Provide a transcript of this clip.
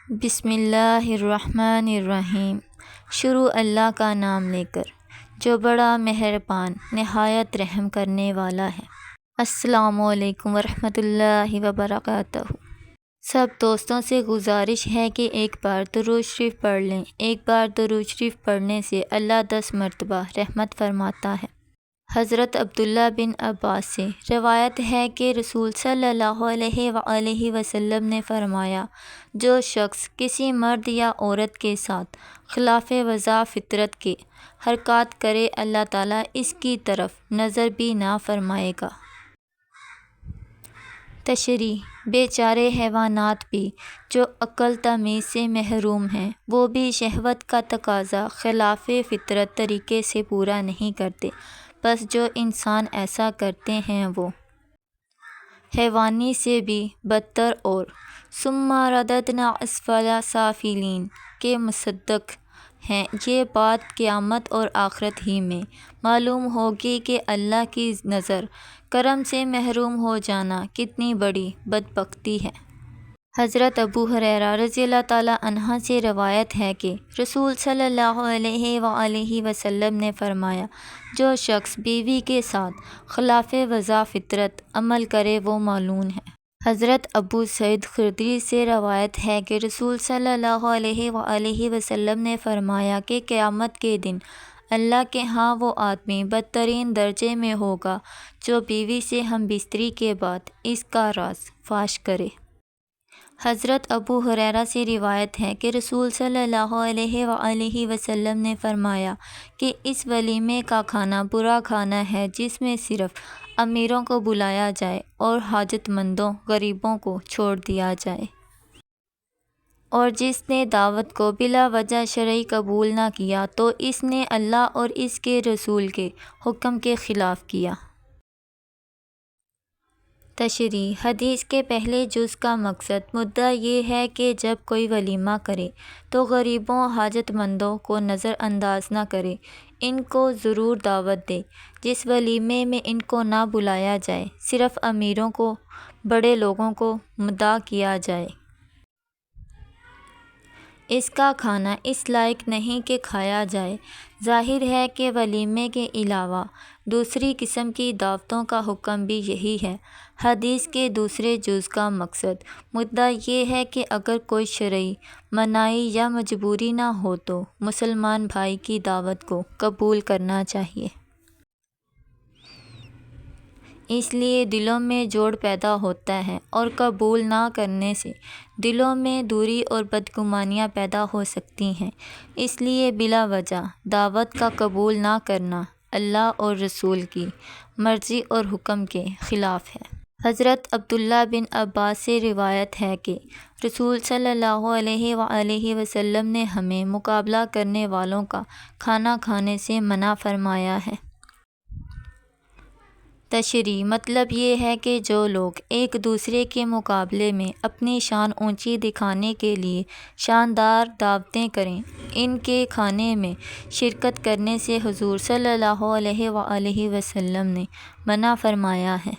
بسم اللہ الرحمن الرحیم۔ شروع اللہ کا نام لے کر جو بڑا مہربان نہایت رحم کرنے والا ہے۔ السلام علیکم ورحمۃ اللہ وبرکاتہ۔ سب دوستوں سے گزارش ہے کہ ایک بار درود شریف پڑھ لیں۔ ایک بار درود شریف پڑھنے سے اللہ 10 مرتبہ رحمت فرماتا ہے۔ حضرت عبداللہ بن عباس سے روایت ہے کہ رسول صلی اللہ علیہ وآلہ وسلم نے فرمایا، جو شخص کسی مرد یا عورت کے ساتھ خلاف وضع فطرت کے حرکات کرے، اللہ تعالیٰ اس کی طرف نظر بھی نہ فرمائے گا۔ تشریح: بیچارے حیوانات بھی جو عقل تمیز سے محروم ہیں، وہ بھی شہوت کا تقاضا خلاف فطرت طریقے سے پورا نہیں کرتے، بس جو انسان ایسا کرتے ہیں وہ حیوانی سے بھی بدتر اور ثم رددنا اسفل سافلین کے مصدق ہیں۔ یہ بات قیامت اور آخرت ہی میں معلوم ہوگی کہ اللہ کی نظر کرم سے محروم ہو جانا کتنی بڑی بدبختی ہے۔ حضرت ابو ہریرہ رضی اللہ تعالیٰ عنہ سے روایت ہے کہ رسول صلی اللہ علیہ وآلہ وسلم نے فرمایا، جو شخص بیوی کے ساتھ خلاف وضع فطرت عمل کرے وہ ملعون ہے۔ حضرت ابو سعید خدری سے روایت ہے کہ رسول صلی اللہ علیہ وآلہ وسلم نے فرمایا کہ قیامت کے دن اللہ کے ہاں وہ آدمی بدترین درجے میں ہوگا جو بیوی سے ہم بستری کے بعد اس کا راز فاش کرے۔ حضرت ابو ہریرہ سے روایت ہے کہ رسول صلی اللہ علیہ وآلہ وسلم نے فرمایا کہ اس ولیمے کا کھانا برا کھانا ہے جس میں صرف امیروں کو بلایا جائے اور حاجت مندوں غریبوں کو چھوڑ دیا جائے، اور جس نے دعوت کو بلا وجہ شرعی قبول نہ کیا تو اس نے اللہ اور اس کے رسول کے حکم کے خلاف کیا۔ تشریح: حدیث کے پہلے جز کا مقصد مدعا یہ ہے کہ جب کوئی ولیمہ کرے تو غریبوں حاجت مندوں کو نظر انداز نہ کرے، ان کو ضرور دعوت دے۔ جس ولیمے میں ان کو نہ بلایا جائے، صرف امیروں کو، بڑے لوگوں کو مدعو کیا جائے، اس کا کھانا اس لائق نہیں کہ کھایا جائے۔ ظاہر ہے کہ ولیمے کے علاوہ دوسری قسم کی دعوتوں کا حکم بھی یہی ہے۔ حدیث کے دوسرے جز کا مقصد مدعا یہ ہے کہ اگر کوئی شرعی منائی یا مجبوری نہ ہو تو مسلمان بھائی کی دعوت کو قبول کرنا چاہیے۔ اس لیے دلوں میں جوڑ پیدا ہوتا ہے اور قبول نہ کرنے سے دلوں میں دوری اور بدگمانیاں پیدا ہو سکتی ہیں۔ اس لیے بلا وجہ دعوت کا قبول نہ کرنا اللہ اور رسول کی مرضی اور حکم کے خلاف ہے۔ حضرت عبداللہ بن عباس سے روایت ہے کہ رسول صلی اللہ علیہ وآلہ وسلم نے ہمیں مقابلہ کرنے والوں کا کھانا کھانے سے منع فرمایا ہے۔ تشریح: مطلب یہ ہے کہ جو لوگ ایک دوسرے کے مقابلے میں اپنی شان اونچی دکھانے کے لیے شاندار دعوتیں کریں، ان کے کھانے میں شرکت کرنے سے حضور صلی اللہ علیہ وآلہ وسلم نے منع فرمایا ہے۔